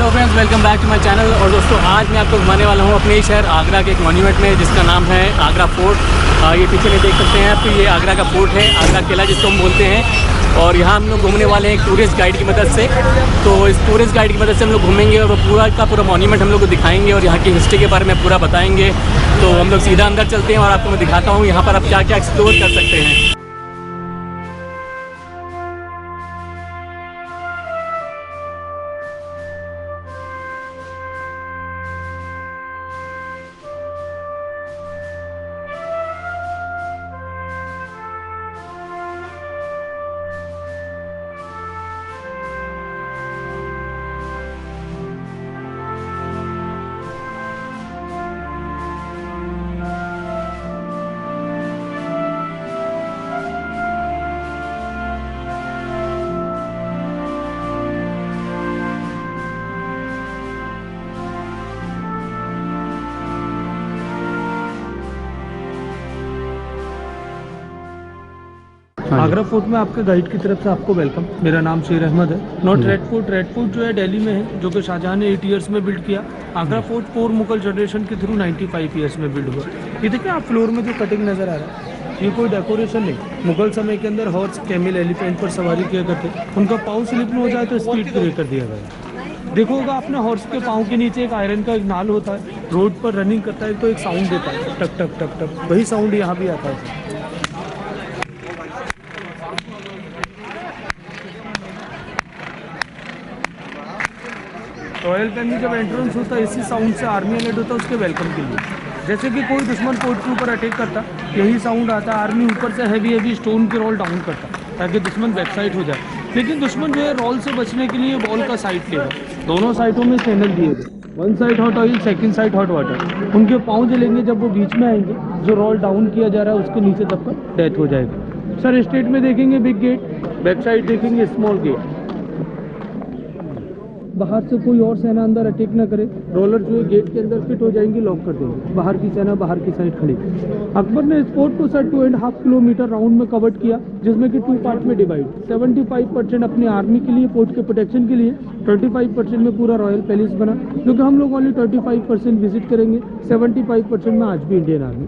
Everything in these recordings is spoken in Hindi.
Hello friends, welcome back to my channel. और दोस्तों, आज मैं आपको घुमाने वाला हूँ अपने ही शहर आगरा के एक मॉन्यूमेंट में जिसका नाम है आगरा फोर्ट। ये पीछे में देख सकते हैं आप, ये आगरा का फोर्ट है, आगरा किला जिसको हम बोलते हैं। और यहाँ हम लोग घूमने वाले हैं एक टूरिस्ट गाइड की मदद से। तो इस टूरिस्ट गाइड की मदद से हम लोग घूमेंगे और पूरा का पूरा मॉन्यूमेंट हम लोग को दिखाएंगे और यहाँ की हिस्ट्री के बारे में पूरा बताएंगे। तो हम लोग सीधा अंदर चलते हैं और आपको मैं दिखाता हूँ यहाँ पर आप क्या क्या एक्सप्लोर कर सकते हैं। आगरा फोर्ट में आपके गाइड की तरफ से आपको वेलकम। मेरा नाम शेर अहमद है। नॉट रेड फोर्ट जो है दिल्ली में है, जो कि शाहजहां ने 8 इयर्स में बिल्ड किया। आगरा फोर्ट 4 मुगल जनरेशन के थ्रू 95 इयर्स में बिल्ड हुआ। ये देखिए आप फ्लोर में जो कटिंग नज़र आ रहा है, ये कोई डेकोरेशन नहीं। मुगल समय के अंदर हॉर्स, कैमिल, एलिफेंट पर सवारी किया करते, उनका पाँव स्लिप में हो जाए तो स्पीड ब्रेक कर दिया गया। देखो होगा आपने, हॉर्स के पाँव के नीचे एक आयरन का एक नाल होता है, रोड पर रनिंग करता है तो एक साउंड देता है, टक टक टक टक। वही साउंड यहाँ भी आता है। रॉयल फैमिली जब एंट्रेंस होता है, इसी साउंड से आर्मी अलर्ट होता है उसके वेलकम के लिए। जैसे कि कोई दुश्मन फोर्ट के ऊपर अटैक करता, यही साउंड आता है। आर्मी ऊपर से हैवी स्टोन के रोल डाउन करता ताकि दुश्मन बैक साइड हो जाए। लेकिन दुश्मन जो है रोल से बचने के लिए बॉल का साइड लेगा। दोनों साइडों में चैनल दिए गए, one side hot oil, second side hot water. उनके पाँव जलेंगे, जब वो बीच में आएंगे, जो रोल डाउन किया जा रहा है उसके नीचे दबकर डेथ हो जाएगी। सर स्टेट में देखेंगे बिग गेट, बैक साइड देखेंगे स्मॉल गेट। बाहर से कोई और सेना अंदर अटैक ना करे, रोलर जो है गेट के अंदर फिट हो जाएंगे, लॉक कर देंगे। बाहर की सेना बाहर की साइड खड़ी। अकबर ने इस फोर्ट को सर 2.5 किलोमीटर राउंड में कवर किया, जिसमें कि 2 पार्ट में डिवाइड। 75% अपनी आर्मी के लिए, फोर्ट के प्रोटेक्शन के लिए, 25% में पूरा रॉयल पैलेस बना, जो कि हम लोग ओनली 25% विजिट करेंगे। 75% में आज भी इंडियन आर्मी,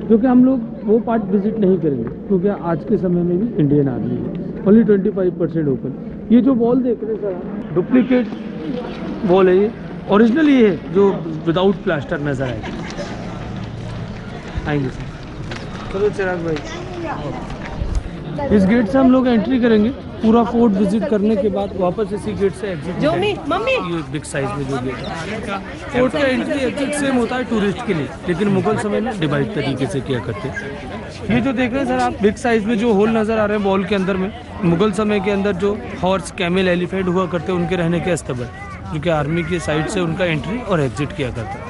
जो कि हम लोग वो पार्ट विजिट नहीं करेंगे क्योंकि आज के समय में भी इंडियन आर्मी है। Only 25% open. ये जो वॉल देख रहे हैं सर, डुप्लीकेट वॉल है। ये ओरिजिनल ये है जो विदाउट प्लास्टर नजर आएगा। आएंगे सर, चलो चिराग भाई। इस गेट से हम लोग एंट्री करेंगे। पूरा फोर्ट विजिट करने के बाद वापस इसी गेट से एग्जिट। ये बिग साइज में जो गेट है, फोर्ट का एंट्री एग्जिट सेम होता है टूरिस्ट के लिए, लेकिन मुगल समय में डिवाइड तरीके से किया करते। ये जो देख रहे हैं सर आप, बिग साइज में जो होल नज़र आ रहे हैं वॉल के अंदर में, मुगल समय के अंदर जो हॉर्स, कैमिल, एलिफेंट हुआ करते उनके रहने के अस्तबल, जो कि आर्मी की साइड से उनका एंट्री और एग्जिट किया करता है।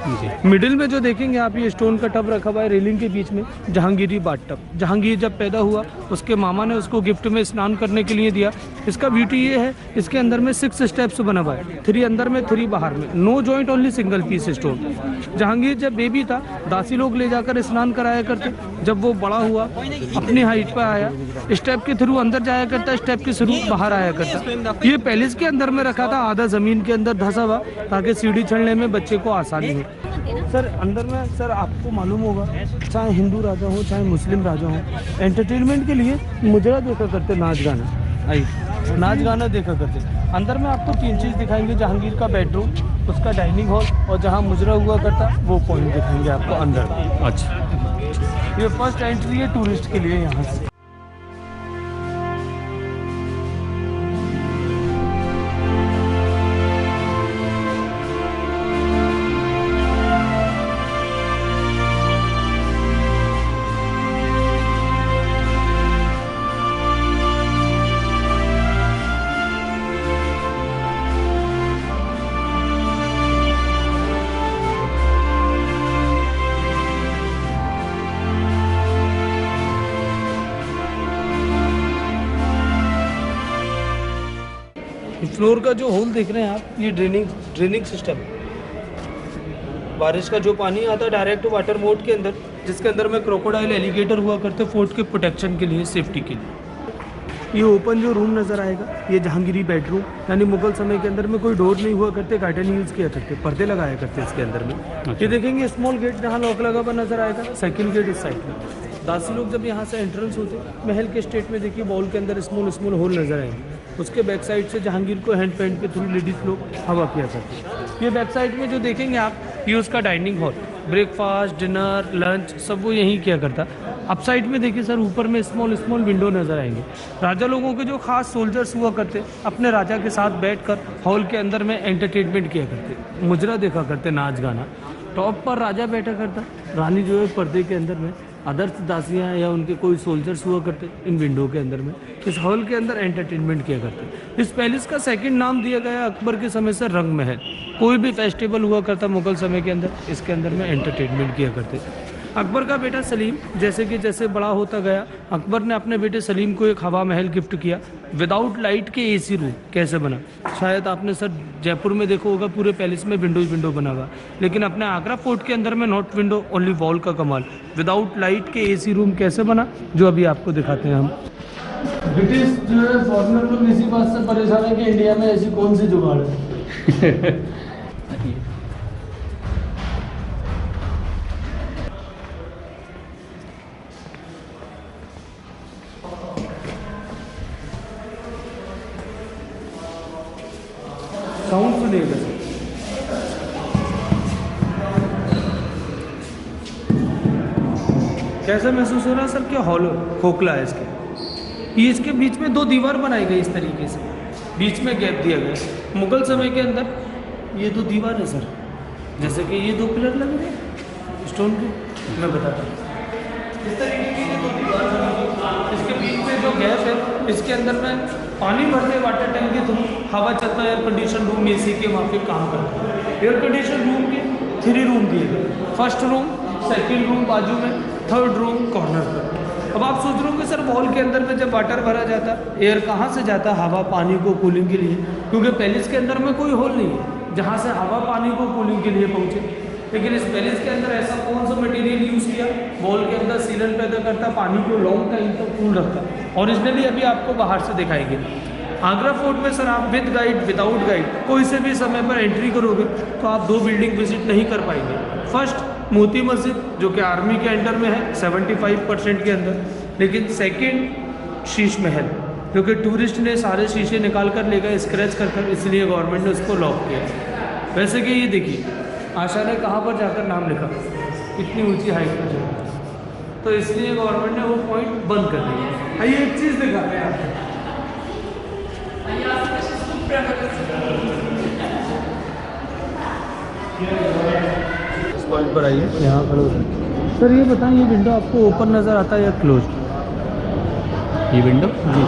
मिडिल में जो देखेंगे आप, ये स्टोन का टब रखा हुआ है रेलिंग के बीच में, जहांगीरी बाट टब। जहांगीर जब पैदा हुआ, उसके मामा ने उसको गिफ्ट में स्नान करने के लिए दिया। इसका ब्यूटी ये है, इसके अंदर में 6 स्टेप्स बना हुआ है, 3 अंदर में 3 बाहर में, no joint, only single piece stone. Jahangir जब बेबी था, दासी लोग ले जाकर स्नान कराया करते। जब वो बड़ा हुआ, अपनी हाइट पर आया, स्टेप के थ्रू अंदर जाया करता, स्टेप के थ्रू बाहर आया करता। ये पैलेस के अंदर में रखा था, आधा जमीन के अंदर धसा हुआ, ताकि सीढ़ी चढ़ने में बच्चे को आसानी हो। सर अंदर में सर आपको मालूम होगा, चाहे हिंदू राजा हो चाहे मुस्लिम राजा हो, एंटरटेनमेंट के लिए मुजरा देखा करते, नाच गाना। आइए, नाच गाना देखा करते। अंदर में आपको 3 चीज़ दिखाएंगे, जहांगीर का बेडरूम, उसका डाइनिंग हॉल, और जहाँ मुजरा हुआ करता वो पॉइंट दिखाएंगे आपको अंदर। अच्छा, ये फर्स्ट एंट्री है टूरिस्ट के लिए यहाँ से। फ्लोर का जो होल देख रहे हैं आप, ये ड्रेनिंग सिस्टम है। बारिश का जो पानी आता है डायरेक्ट वाटर मोड के अंदर, जिसके अंदर में क्रोकोडाइल, एलिगेटर हुआ करते फोर्ट के प्रोटेक्शन के लिए, सेफ्टी के लिए। ये ओपन जो रूम नज़र आएगा ये जहांगीरी बेडरूम, यानी मुगल समय के अंदर में कोई डोर नहीं हुआ करते, कर्टन यूज़ किया करते, पर्दे लगाया करते इसके अंदर में। ये देखेंगे स्मॉल गेट जहाँ लॉक लगा हुआ नज़र आएगा, सेकंड गेट इस साइड में। दासी लोग जब यहाँ से एंट्रेंस होते महल के स्टेट में देखिए वॉल के अंदर स्मॉल होल नज़र आएंगे। उसके बैक साइड से जहांगीर को हैंड पैंट के थ्रू लेडीज लोग हवा किया करते हैं। ये बैक साइड में जो देखेंगे आप, ये उसका dining hall, breakfast, dinner, lunch सब वो यहीं किया करता। अप साइड में देखिए सर, ऊपर में स्मॉल विंडो नज़र आएंगे। राजा लोगों के जो खास सोल्जर्स हुआ करते अपने राजा के साथ बैठकर हॉल के अंदर में एंटरटेनमेंट किया करते, मुजरा देखा करते, नाच गाना। टॉप पर राजा बैठा करता, रानी जो है पर्दे के अंदर में, अदर्स दासियाँ या उनके कोई सोल्जर्स हुआ करते इन विंडो के अंदर में। इस हॉल के अंदर एंटरटेनमेंट किया करते। इस पैलेस का सेकंड नाम दिया गया अकबर के समय से रंग महल। कोई भी फेस्टिवल हुआ करता मुगल समय के अंदर, इसके अंदर में एंटरटेनमेंट किया करते। अकबर का बेटा सलीम जैसे बड़ा होता गया, अकबर ने अपने बेटे सलीम को एक हवा महल गिफ्ट किया विदाउट लाइट के एसी रूम। कैसे बना? शायद आपने सर जयपुर में देखा होगा, पूरे पैलेस में विंडो बना हुआ, लेकिन अपने आगरा फोर्ट के अंदर में नॉट विंडो, ओनली वॉल का कमाल। विदाउट लाइट के एसी रूम कैसे बना, जो अभी आपको दिखाते हैं हम। ब्रिटिश जो है फॉरनर लोग इसी बात से परेशान है कि इंडिया में ऐसी कौन सी जुगाड़ है। साउंड सुनिएगा सर। कैसा महसूस हो रहा है सर? क्या हॉलो खोखला है इसके। ये इसके बीच में 2 दीवार बनाई गई इस तरीके से, बीच में गैप दिया गया। मुगल समय के अंदर ये 2 दीवार है सर, जैसे कि ये 2 पिलर लगे हैं स्टोन के, मैं बताता हूँ। इस तरीके की ये 2 दीवार बनी, इसके बीच में जो गैप है, इसके अंदर में पानी भरते वाटर टैंक के थ्रू हवा चलता है। एयर कंडीशन रूम एसी के वहाँ पे काम करता है। एयर कंडीशन रूम के 3 रूम दिए गए, फर्स्ट रूम, सेकंड रूम बाजू में, थर्ड रूम कॉर्नर पर। अब आप सोच रहे होंगे सर वॉल के अंदर में जब वाटर भरा जाता, एयर कहाँ से जाता हवा पानी को कूलिंग के लिए? क्योंकि पैलेस के अंदर में कोई होल नहीं है जहाँ से हवा पानी को कूलिंग के लिए पहुँचे। लेकिन इस पैलेस के अंदर ऐसा कौन सा मटेरियल यूज़ किया, वॉल के अंदर सीलन पैदा करता, पानी को लॉन्ग टाइम तक कूल रखता। ओरिजिनली अभी आपको बाहर से दिखाएंगे। आगरा फोर्ट में सर आप विद गाइड विदाउट गाइड कोई से भी समय पर एंट्री करोगे तो आप 2 बिल्डिंग विजिट नहीं कर पाएंगे। फर्स्ट मोती मस्जिद जो कि आर्मी के अंडर में है 75% के अंदर, लेकिन सेकंड शीश महल जो कि टूरिस्ट ने सारे शीशे निकाल कर ले गए स्क्रैच कर, इसलिए गवर्नमेंट ने उसको लॉक किया। वैसे कि ये देखिए आशा ने कहाँ पर जाकर नाम लिखा, इतनी ऊंची हाइट पर जाकर, तो इसलिए गवर्नमेंट ने वो पॉइंट बंद कर दिया। आइए एक चीज़ दिखाते हैं आपको। इस पॉइंट पर आइए, यहाँ खड़े हो सर। ये बताएं, ये विंडो आपको ओपन नज़र आता है या क्लोज? ये विंडो जी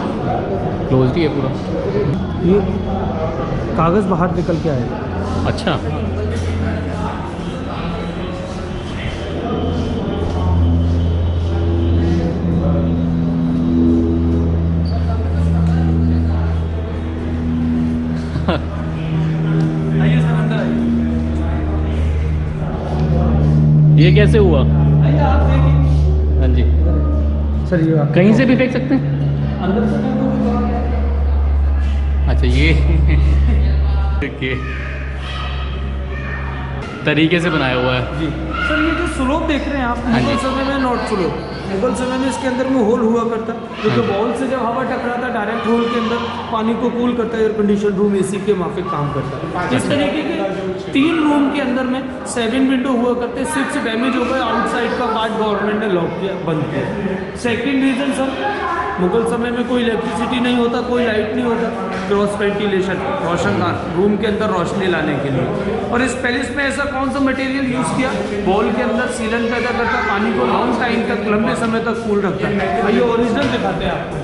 क्लोज ही है पूरा। ये कागज़ बाहर निकल के आएगा। अच्छा, आइए सर अंदर आइए। ये कैसे हुआ? आइए आप देखिए। हाँ जी सर ये आप कहीं से भी फेंक सकते हैं? अंदर से अच्छा ये के तरीके से बनाया हुआ है। जी सर, ये जो स्लोप देख रहे हैं आप, मुगल समय में नॉट स्लोप, मुगल समय में इसके अंदर में होल हुआ करता, जो कि वॉल से जब हवा टकराता डायरेक्ट होल के अंदर पानी को कूल करता है। एयर कंडीशन रूम एसी के माफिक काम करता है। इस तरीके के 3 रूम के अंदर में 7 विंडो हुआ करते। 6 डैमेज हो गए, आउटसाइड का पार्ट गवर्नमेंट ने लॉक किया, बंद किया। सेकेंड रीजन सर, मुगल समय में कोई इलेक्ट्रिसिटी नहीं होता, कोई लाइट नहीं होता, क्रॉस वेंटिलेशन, रोशनदान रूम के अंदर रोशनी लाने के लिए। और इस पैलेस में ऐसा कौन सा मटेरियल यूज़ किया, वॉल के अंदर सीलन पैदा करता, पानी को लॉन्ग टाइम तक लंबे समय तक कूल रखता है। ये ओरिजिनल दिखाते हैं आपको।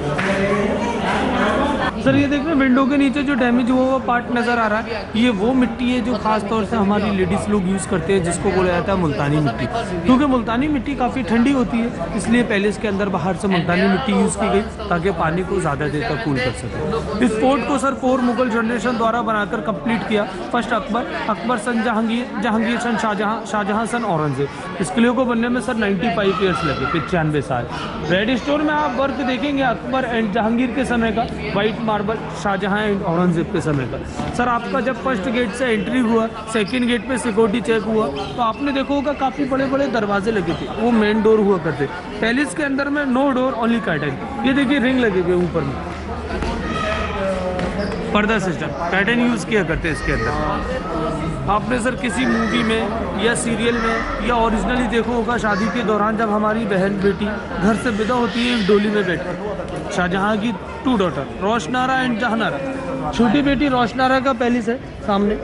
सर ये देख रहे हैं विंडो के नीचे जो डैमेज हुआ हुआ पार्ट नज़र आ रहा है, ये वो मिट्टी है जो खास तौर से हमारी लेडीज़ लोग यूज़ करते हैं, जिसको बोला जाता है मुल्तानी मिट्टी। क्योंकि मुल्तानी मिट्टी काफ़ी ठंडी होती है, इसलिए पैलेस के अंदर बाहर से मुल्तानी मिट्टी यूज़ की गई ताकि पानी को ज़्यादा देर तक कूल कर सके। इस फोर्ट को सर 4 मुगल जनरेशन द्वारा बनाकर कंप्लीट किया। फर्स्ट अकबर सन जहांगीर सन शाहजहां सन औरंगजेब। इस किले को बनने में सर 95 ईयर्स लगे, 95 साल। रेड स्टोन में आप वर्क देखेंगे अकबर एंड जहांगीर के समय का, white marble Shahjahan and Aurangzeb के समय का। सर आपका जब फर्स्ट गेट से एंट्री हुआ, सेकंड गेट पे सिक्योरिटी चेक हुआ, तो आपने देखा होगा काफ़ी बड़े बड़े दरवाजे लगे थे, वो मेन डोर हुआ करते। पैलेस के अंदर में नो डोर ओनली कर्टन। ये देखिए रिंग लगे हुए ऊपर में, पर्दा सिस्टम, कर्टन यूज़ किया करते इसके अंदर। आपने सर किसी मूवी में या सीरियल में या ओरिजिनली देखो होगा, शादी के दौरान जब हमारी बहन बेटी घर से विदा होती है डोली में बैठकर, शाहजहां की 2 डॉटर रोशनारा एंड जहानारा। छोटी बेटी रोशनारा का पैलेस है सामने,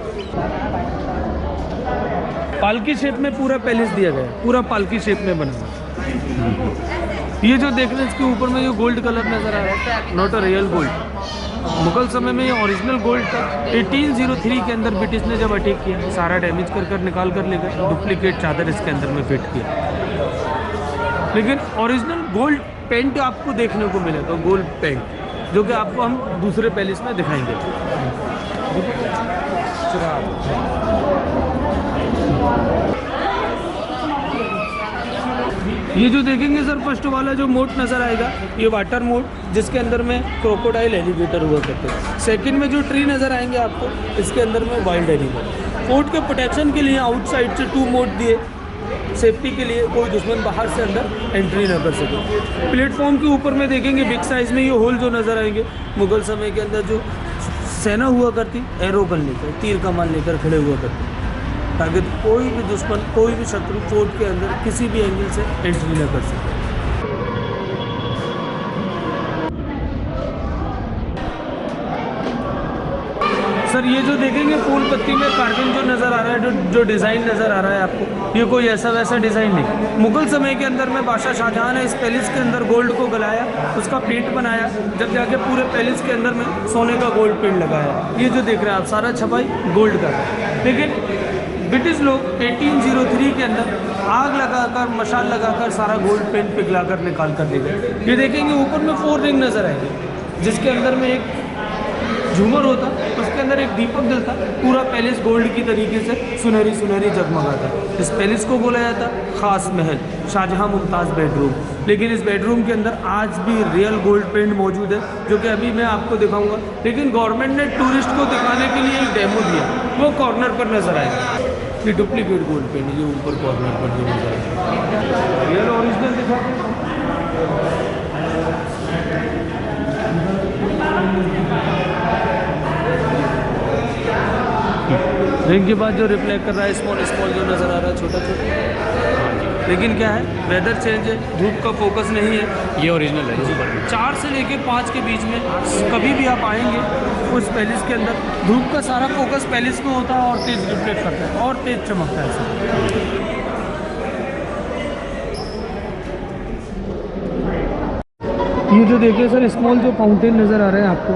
पालकी शेप में पूरा पैलेस दिया गया है, पूरा पालकी शेप में बना है। ये जो देख रहे हैं इसके ऊपर में ये गोल्ड कलर नजर आ रहा है, not a real gold. Mughal समय में ये ओरिजिनल गोल्ड था। 1803 के अंदर ब्रिटिश ने जब अटैक किया, सारा डैमेज कर निकाल कर लेकर डुप्लीकेट चादर इसके अंदर में फिट किया। लेकिन ओरिजिनल गोल्ड पेंट आपको देखने को मिलेगा, गोल्ड पेंट, जो कि आपको हम दूसरे पैलेस में दिखाएंगे। ये जो देखेंगे सर फर्स्ट वाला जो मोट नज़र आएगा, ये वाटर मोट, जिसके अंदर में क्रोकोडाइल एलिगेटर हुआ करते हैं। सेकंड में जो ट्री नज़र आएंगे आपको, इसके अंदर में वाइल्ड एनिमल। फोर्ट के प्रोटेक्शन के लिए आउटसाइड से 2 मोट दिए, सेफ्टी के लिए कोई दुश्मन बाहर से अंदर एंट्री न कर सके। प्लेटफॉर्म के ऊपर में देखेंगे बिग साइज़ में ये होल जो नज़र आएंगे, मुगल समय के अंदर जो सेना हुआ करती, एरो गन लेकर, तीर कमान लेकर खड़े हुआ करते, ताकि कोई भी दुश्मन, कोई भी शत्रु फोर्ट के अंदर किसी भी एंगल से एंट्री न कर सके। सर ये जो देखेंगे फूल पत्ती में कार्विंग जो नज़र आ रहा है, जो डिज़ाइन नज़र आ रहा है आपको, ये कोई ऐसा वैसा डिज़ाइन नहीं। मुगल समय के अंदर में बादशाह शाहजहां ने इस पैलेस के अंदर गोल्ड को गलाया, उसका पेंट बनाया, जब जाके पूरे पैलेस के अंदर में सोने का गोल्ड पेंट लगाया। ये जो देख रहे हैं आप, सारा छपाई गोल्ड का है। लेकिन ब्रिटिश लोग 1803 के अंदर आग लगाकर, मशाल लगाकर सारा गोल्ड पेंट पिघला कर निकाल कर ले गए। ये देखेंगे ऊपर में 4 रिंग नज़र आएंगे, जिसके अंदर में एक झूमर होता, उसके अंदर एक दीपक जलता, पूरा पैलेस गोल्ड की तरीके से सुनहरी सुनहरी जगमगाता। इस पैलेस को बोला जाता खास महल, शाहजहां मुमताज़ बेडरूम। लेकिन इस बेडरूम के अंदर आज भी रियल गोल्ड पेंट मौजूद है, जो कि अभी मैं आपको दिखाऊंगा। लेकिन गवर्नमेंट ने टूरिस्ट को दिखाने के लिए एक डेमो दिया, वो कॉर्नर पर नज़र आएगा। ये डुप्लीकेट गोल्ड पेंट, ये ऊपर कॉर्नर पर जो नज़र आएगा, रियल ओरिजिनल दिखा। रिंग के बाद जो रिफ्लेक्ट कर रहा है, स्मॉल स्मॉल जो नज़र आ रहा है, छोटा छोटा। लेकिन क्या है, वेदर चेंज है, धूप का फोकस नहीं है। ये ओरिजिनल है। 4 से लेके 5 के बीच में कभी भी आप आएंगे, उस पैलेस के अंदर धूप का सारा फोकस पैलेस में होता है और तेज़ रिफ्लेक्ट करता है और तेज़ चमकता है। ये जो देखिए सर स्मॉल जो फाउंटेन नज़र आ रहे हैं आपको,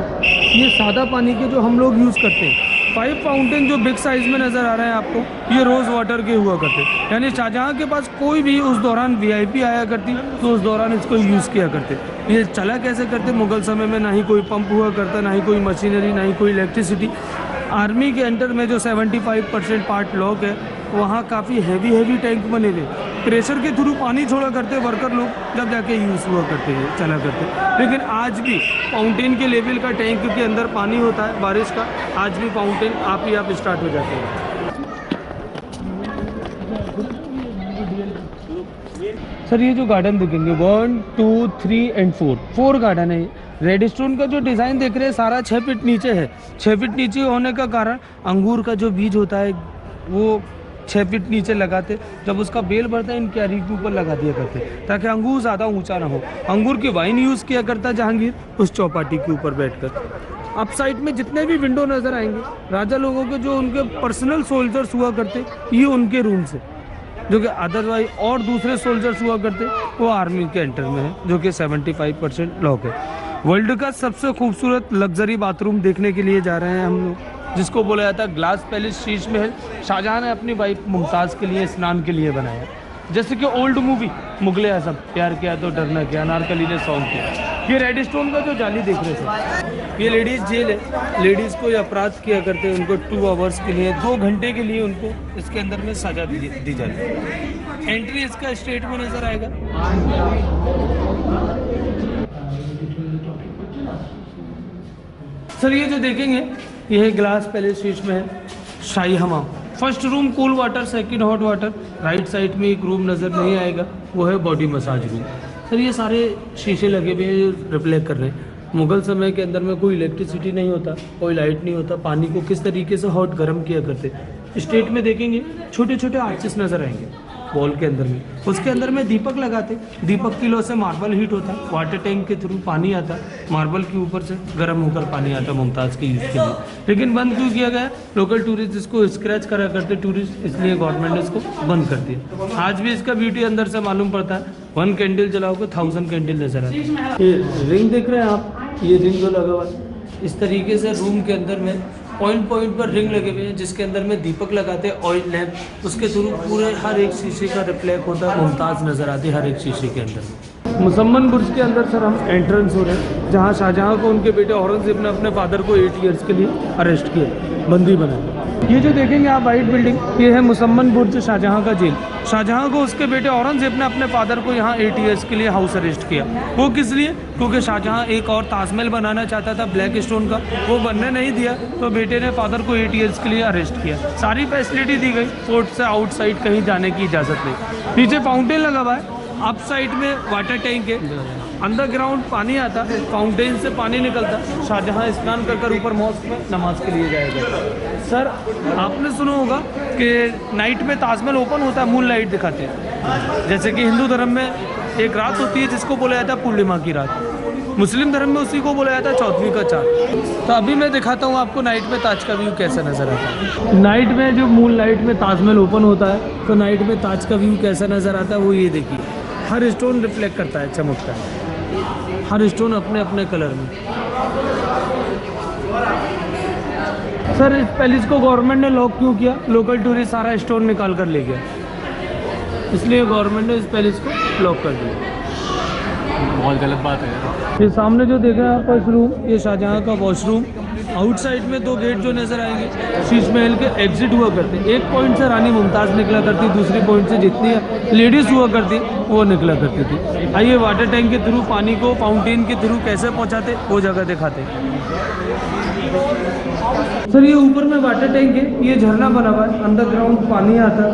ये सादा पानी के जो हम लोग यूज़ करते हैं। 5 फाउंटेन जो बिग साइज़ में नज़र आ रहे हैं आपको, ये रोज़ वाटर के हुआ करते। यानी शाहजहां के पास कोई भी उस दौरान VIP आया करती, तो उस दौरान इसको यूज़ किया करते। ये चला कैसे करते, मुगल समय में ना ही कोई पंप हुआ करता, ना ही कोई मशीनरी, ना ही कोई इलेक्ट्रिसिटी। आर्मी के अंडर में जो 75% पार्ट लॉक है, वहाँ काफ़ी हैवी टैंक बने हुए, प्रेशर के थ्रू पानी छोड़ा करते वर्कर लोग, जब जाके यूज़ हुआ करते हैं, चला करते। लेकिन आज भी फाउंटेन के लेवल का टैंक के अंदर पानी होता है बारिश का, आज भी फाउंटेन आप ही आप स्टार्ट हो जाते हैं। सर ये जो गार्डन देखेंगे 1, 2, 3 एंड 4 गार्डन है। रेड स्टोन का जो डिज़ाइन देख रहे हैं सारा 6 फीट नीचे है। 6 फीट नीचे होने का कारण अंगूर का जो बीज होता है वो 6 फीट नीचे लगाते, जब उसका बेल बढ़ता है इन क्यारी के ऊपर लगा दिया करते, ताकि अंगूर ज़्यादा ऊंचा ना हो। अंगूर की वाइन यूज़ किया करता जहांगीर उस चौपाटी के ऊपर बैठकर। अप साइड में जितने भी विंडो नज़र आएंगे, राजा लोगों के जो उनके पर्सनल सोल्जर्स हुआ करते, ये उनके रूम से, जो कि अदरवाइज और दूसरे सोल्जर्स हुआ करते वो आर्मी के एंटर में है, जो कि 75% लॉक है। वर्ल्ड का सबसे खूबसूरत लग्जरी बाथरूम देखने के लिए जा रहे हैं हम लोग, जिसको बोला जाता है ग्लास पैलेस शीश महल। शाहजहां ने अपनी वाइफ मुमताज़ के लिए स्नान के लिए बनाया। जैसे कि ओल्ड मूवी मुगले आजम, प्यार किया तो डरना क्या, अनारकली ने सॉन्ग किया। ये रेड स्टोन का जो जाली देख रहे थे, ये लेडीज़ जेल है। लेडीज़ को ये अपराध किया करते हैं, उनको 2 आवर्स के लिए, 2 घंटे के लिए उनको इसके अंदर में सजा दी जाती है। एंट्री इसका स्ट्रेट में नज़र आएगा। सर ये जो देखेंगे ये है ग्लास पैलेस शीश महल शाही हमाम। First room cool water, second hot water. Right side में एक रूम नज़र नहीं आएगा, वो है बॉडी मसाज रूम। सर ये सारे शीशे लगे हुए हैं, रिफ्लेक्ट कर रहे हैं। मुग़ल समय के अंदर में कोई इलेक्ट्रिसिटी नहीं होता, कोई लाइट नहीं होता। पानी को किस तरीके से हॉट गर्म किया करते। स्टेट में देखेंगे छोटे छोटे आर्चेस नज़र आएंगे वॉल के अंदर में। उसके अंदर में दीपक लगाते, दीपक की लो से मार्बल हीट होता है, वाटर टैंक के थ्रू पानी आता, मार्बल के ऊपर से गर्म होकर पानी आता मुमताज़ के यूज़ के लिए। लेकिन बंद क्यों किया गया? लोकल टूरिस्ट इसको स्क्रैच करा करते टूरिस्ट, इसलिए गवर्नमेंट ने इसको बंद कर दिया। आज भी इसका ब्यूटी अंदर से मालूम पड़ता है। 1 कैंडल जलाओगे 1000 कैंडल नजर आती है। ये रिंग देख रहे हैं आप, ये रिंग जो लगा हुआ है इस तरीके से रूम के अंदर में पॉइंट पर रिंग लगे हुए हैं, जिसके अंदर में दीपक लगाते हैं, ऑयल लैंप, उसके थ्रू पूरे हर एक शीशे का रिफ्लेक्ट होता है, मुमताज़ नज़र आती है हर एक शीशे के अंदर। मुसम्मन बुर्ज के अंदर सर हम एंट्रेंस हो रहे हैं, जहां शाहजहां को उनके बेटे औरंगजेब ने अपने फादर को 8 ईयर्स के लिए अरेस्ट किया, बंदी बनाया। ये जो देखेंगे आप वाइट बिल्डिंग, ये है मुसम्मन बुर्ज शाहजहां का जेल। शाहजहां को उसके बेटे औरंगजेब ने अपने फादर को यहाँ 8 ईयर्स के लिए हाउस अरेस्ट किया। वो किस लिए? क्योंकि शाहजहां एक और ताजमहल बनाना चाहता था ब्लैक स्टोन का, वो बनने नहीं दिया, तो बेटे ने फादर को 8 ईयर्स के लिए अरेस्ट किया। सारी फैसिलिटी दी गई, फोर्ट से आउटसाइड कहीं जाने की इजाज़त नहीं। नीचे फाउंटेन लगा हुआ है, अप साइड में वाटर टैंक है, अंडरग्राउंड पानी आता, फाउंटेन से पानी निकलता। शाहजहां स्नान कर ऊपर मॉस्क में नमाज के लिए जाएगा। सर आपने सुना होगा कि नाइट में ताजमहल ओपन होता है, मून लाइट दिखाते हैं। जैसे कि हिंदू धर्म में एक रात होती है जिसको बोला जाता है पूर्णिमा की रात, मुस्लिम धर्म में उसी को बोला जाता है चौथवी का चाँद। तो अभी मैं दिखाता हूँ आपको नाइट में ताज का व्यू कैसा नज़र आता है। नाइट में जो मून लाइट में ताजमहल ओपन होता है, तो नाइट में ताज का व्यू कैसा नज़र आता है वो ये देखिए। हर स्टोन रिफ्लेक्ट करता है, चमकता है, हर स्टोन अपने अपने कलर में। सर इस पैलेस को गवर्नमेंट ने लॉक क्यों किया? लोकल टूरिस्ट सारा स्टोन निकाल कर ले गया, इसलिए गवर्नमेंट ने इस पैलेस को लॉक कर दिया। बहुत गलत बात है। ये सामने जो देख रहे हैं आप वॉशरूम, ये शाहजहां का वॉशरूम। आउटसाइड में 2 गेट जो नज़र आएंगे शीश महल के एग्जिट हुआ करते। एक पॉइंट से रानी मुमताज़ निकला करती, दूसरी पॉइंट से जितनी लेडीज़ हुआ करती वो निकला करती थी। आइए वाटर टैंक के थ्रू पानी को फाउंटेन के थ्रू कैसे पहुंचाते वो जगह दिखाते। सर ये ऊपर में वाटर टैंक है, ये झरना बना हुआ है, अंडरग्राउंड पानी आता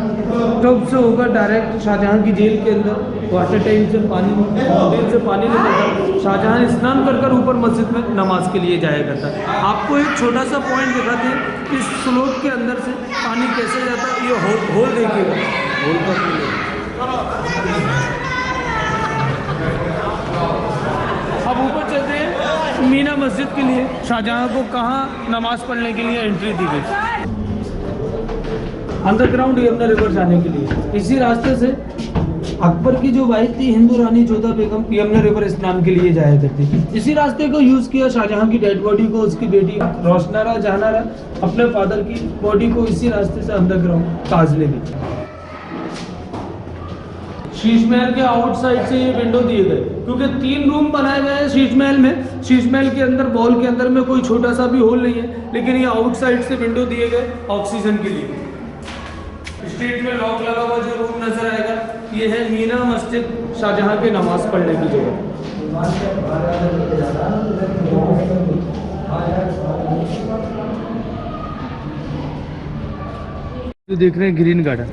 टॉप से होकर डायरेक्ट शाहजहां की जेल के अंदर वाटर टैंक से पानी, फाउंटेन से पानी निकलता। शाहजहां स्नान कर ऊपर मस्जिद में नमाज के लिए जाया करता। आपको एक छोटा सा पॉइंट दिखाते हैं, इस स्लोप के अंदर से पानी कैसे जाता है। ये होल देखिएगा, होल का। अब ऊपर चलते हैं मीना मस्जिद के लिए। शाहजहां को कहाँ नमाज पढ़ने के लिए एंट्री दी गई? अंडरग्राउंड यमुना रिवर जाने के लिए। इसी रास्ते से अकबर की जो वाइफ थी हिंदू रानी जोधा बेगम यमुना रिवर स्नान के लिए जाया करती। इसी रास्ते को यूज किया शाहजहां की डेड बॉडी को उसकी बेटी रोशनारा जहानारा अपने फादर की बॉडी को इसी रास्ते से अंडरग्राउंड ताज ले गई। शीश महल के आउटसाइड से ये विंडो दिए गए, क्योंकि 3 रूम बनाए गए हैं शीश महल में। शीश महल के अंदर वॉल के अंदर में कोई छोटा सा भी होल नहीं है, लेकिन ये आउटसाइड से विंडो दिए गए ऑक्सीजन के लिए। स्ट्रीट में लॉक लगा हुआ जो रूम नजर आएगा ये है मीना मस्जिद, शाहजहां के नमाज पढ़ने की जगह। जो देख रहे हैं ग्रीन गार्डन,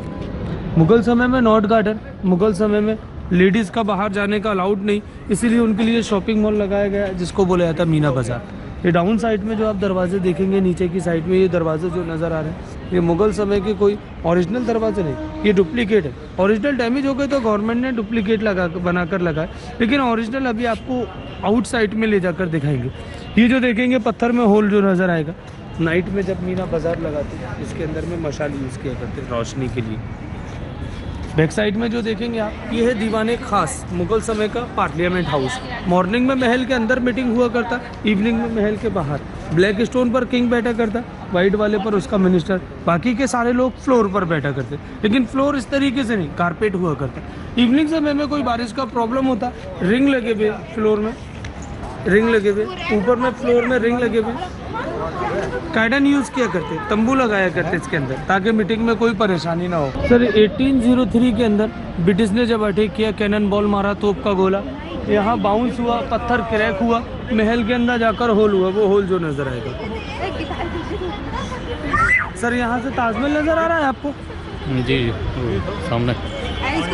मुगल समय में नॉर्थ गार्डन, मुगल समय में लेडीज़ का बाहर जाने का अलाउड नहीं, इसीलिए उनके लिए शॉपिंग मॉल लगाया गया जिसको बोला जाता है मीना बाजार। ये डाउन साइड में जो आप दरवाजे देखेंगे नीचे की साइड में, ये दरवाजे जो नज़र आ रहे हैं ये मुगल समय के कोई ओरिजिनल दरवाजे नहीं, ये डुप्लीकेट है। ओरिजिनल डैमेज हो गए तो गवर्नमेंट ने डुप्लीकेट बनाकर लगाए, लेकिन ओरिजिनल अभी आपको आउट साइड में ले जाकर दिखाएंगे। ये जो देखेंगे पत्थर में होल जो नज़र आएगा, नाइट में जब मीना बाजार लगाते हैं इसके अंदर में मशाल यूज़ किया करते हैं रोशनी के लिए। बैक साइड में जो देखेंगे आप, ये है दीवाने खास मुगल समय का पार्लियामेंट हाउस। मॉर्निंग में महल के अंदर मीटिंग हुआ करता, इवनिंग में महल के बाहर। ब्लैक स्टोन पर किंग बैठा करता, वाइट वाले पर उसका मिनिस्टर, बाकी के सारे लोग फ्लोर पर बैठा करते। लेकिन फ्लोर इस तरीके से नहीं, कारपेट हुआ करता। इवनिंग समय में कोई बारिश का प्रॉब्लम होता, रिंग लगे हुए फ्लोर में, रिंग लगे हुए ऊपर में, फ्लोर में रिंग लगे हुए। कार्डन यूज़ किया करते, तंबू लगाया करते इसके अंदर, ताकि मीटिंग में कोई परेशानी ना हो। सर 1803 के अंदर ब्रिटिश ने जब अटैक किया, कैनन बॉल मारा, तोप का गोला, यहाँ बाउंस हुआ, पत्थर क्रैक हुआ, महल के अंदर जाकर होल हुआ, वो होल जो नज़र आएगा। सर यहाँ से ताजमहल नज़र आ रहा है आपको? जी सामने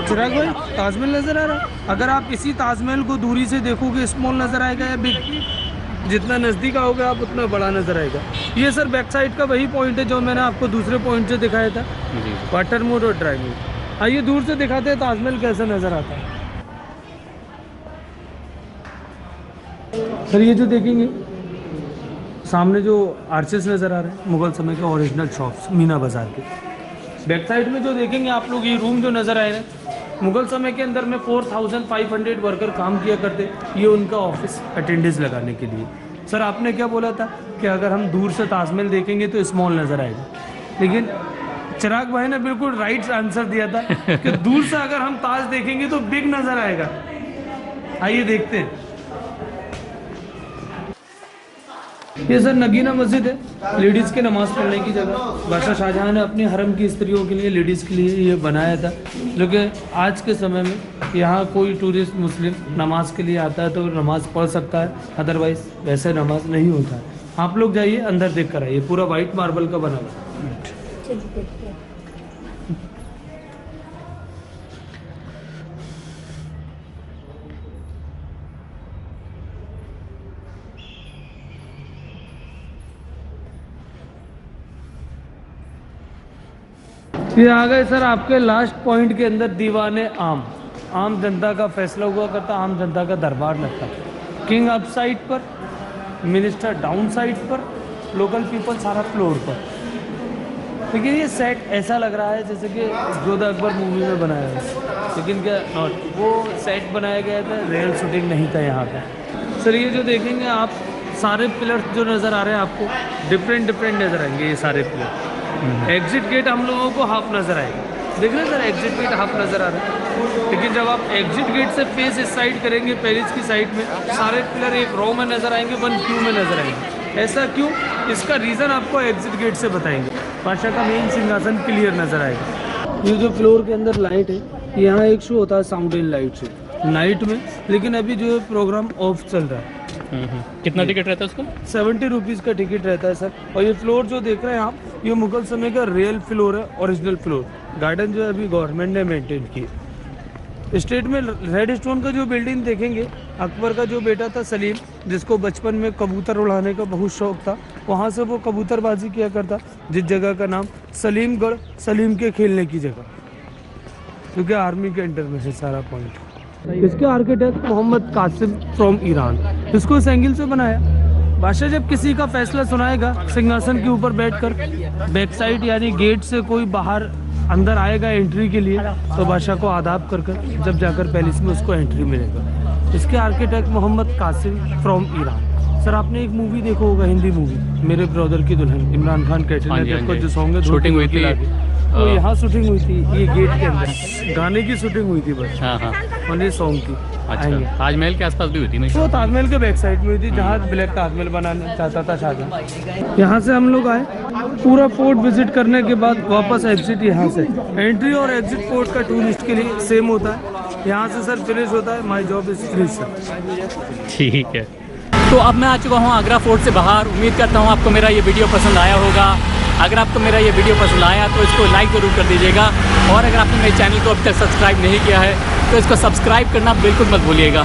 चिराग भाई, ताजमहल नज़र आ रहा है। अगर आप इसी ताजमहल को दूरी से देखोगे, स्मॉल नज़र आएगा या बिग? जितना नज़दीक आओगे आप उतना बड़ा नज़र आएगा। ये सर बैक साइड का वही पॉइंट है जो मैंने आपको दूसरे पॉइंट से दिखाया था, वाटर मोड और ड्राई मोड। आइए दूर से दिखाते हैं ताजमहल कैसे नज़र आता है। सर ये जो देखेंगे सामने जो आर्चेस नज़र आ रहे हैं, मुगल समय के ओरिजिनल शॉप्स मीना बाज़ार के। बैक साइड में जो देखेंगे आप लोग, ये रूम जो नज़र आए हैं, मुगल समय के अंदर में 4500 वर्कर काम किया करते, ये उनका ऑफिस अटेंडेंस लगाने के लिए। सर आपने क्या बोला था कि अगर हम दूर से ताजमहल देखेंगे तो स्मॉल नज़र आएगा, लेकिन चिराग भाई ने बिल्कुल राइट आंसर दिया था कि दूर से अगर हम ताज देखेंगे तो बिग नज़र आएगा। आइए देखते हैं। ये सर नगीना मस्जिद है, लेडीज़ के नमाज़ पढ़ने की जगह। बादशाह शाहजहां ने अपने हरम की स्त्रियों के लिए, लेडीज़ के लिए ये बनाया था, जो कि आज के समय में यहाँ कोई टूरिस्ट मुस्लिम नमाज के लिए आता है तो नमाज़ पढ़ सकता है, अदरवाइज़ वैसे नमाज नहीं होता है। आप लोग जाइए अंदर देख कर आइए, पूरा वाइट मार्बल का बना हुआ। ये आ गए सर आपके लास्ट पॉइंट के अंदर, दीवाने आम जनता का फैसला हुआ करता, आम जनता का दरबार लगता। किंग अप साइड पर, मिनिस्टर डाउन साइड पर, लोकल पीपल सारा फ्लोर पर। लेकिन ये सेट ऐसा लग रहा है जैसे कि जोधा अकबर मूवी में बनाया है, लेकिन क्या नॉट, वो सेट बनाया गया था, रियल शूटिंग नहीं था यहाँ पे। सर ये जो देखेंगे आप, सारे पिलर्स जो नज़र आ रहे हैं आपको, डिफरेंट नज़र आएंगे ये सारे पिलर। एग्जिट गेट हम लोगों को हाफ नज़र आएगा, देख रहे हैं सर, एग्जिट गेट हाफ नज़र आ रहा है। लेकिन जब आप एग्जिट गेट से फेस इस साइड करेंगे, पेरिस की साइड में, सारे पिलर एक रो में नज़र आएंगे, 1 क्यू में नज़र आएंगे। ऐसा क्यों? इसका रीज़न आपको एग्जिट गेट से बताएंगे। बादशाह का मेन सिंहासन क्लियर नज़र आएगा। ये जो फ्लोर के अंदर लाइट है, यहाँ एक शो होता है sound and light show night में, लेकिन अभी जो प्रोग्राम ऑफ चल रहा है। कितना टिकट रहता है उसका? 70 रुपीज़ का टिकट रहता है सर। और ये फ्लोर जो देख रहे हैं आप, ये मुगल समय का रियल फ्लोर है, ओरिजिनल फ्लोर। गार्डन जो है अभी गवर्नमेंट ने मेंटेन किया। स्टेट में रेड स्टोन का जो बिल्डिंग देखेंगे, अकबर का जो बेटा था सलीम, जिसको बचपन में कबूतर उड़ाने का बहुत शौक था, वहाँ से वो कबूतरबाजी किया करता, जिस जगह का नाम सलीमगढ़, सलीम के खेलने की जगह, क्योंकि आर्मी के अंडर में है सारा पॉइंट। इसके architect Mohammad Qasim from Iran, इसको इस एंगल से बनाया। बादशाह जब किसी का फैसला सुनाएगा सिंहासन के ऊपर बैठकर, बैक साइड यानी गेट से कोई बाहर अंदर आएगा एंट्री के लिए, तो बादशाह को आदाब कर जब जाकर पैलेस में उसको एंट्री मिलेगा। इसके architect Mohammad Qasim from Iran. Sir आपने एक मूवी देखा होगा, हिंदी मूवी, मेरे ब्रदर की दुल्हन, इमरान खान, कैटरीना कैफ को जो सॉन्ग है, शूटिंग हुई थी, तो यहाँ शूटिंग हुई थी, ये गेट के अंदर गाने की शूटिंग हुई थी बस। और ये सॉन्ग की। अच्छा, ताजमहल के आसपास भी हुई थी ना? वो ताजमहल के बैक साइड में हुई थी, जहाँ ब्लैक ताजमहल बनाना चाहता था शाहजहां। यहाँ से हम लोग आए, पूरा फोर्ट विजिट करने के बाद वापस एग्जिट यहाँ से। एंट्री और एग्जिट फोर्ट का टूरिस्ट के लिए सेम होता है। यहाँ से सर फिनिश होता है, my job is finish sir. ठीक है, तो अब मैं आ चुका हूँ आगरा फोर्ट से बाहर। उम्मीद करता हूँ आपको मेरा ये वीडियो पसंद आया होगा। अगर आपको मेरा ये वीडियो पसंद आया तो इसको लाइक ज़रूर कर दीजिएगा, और अगर आपने मेरे चैनल को अभी तक सब्सक्राइब नहीं किया है तो इसको सब्सक्राइब करना बिल्कुल मत भूलिएगा।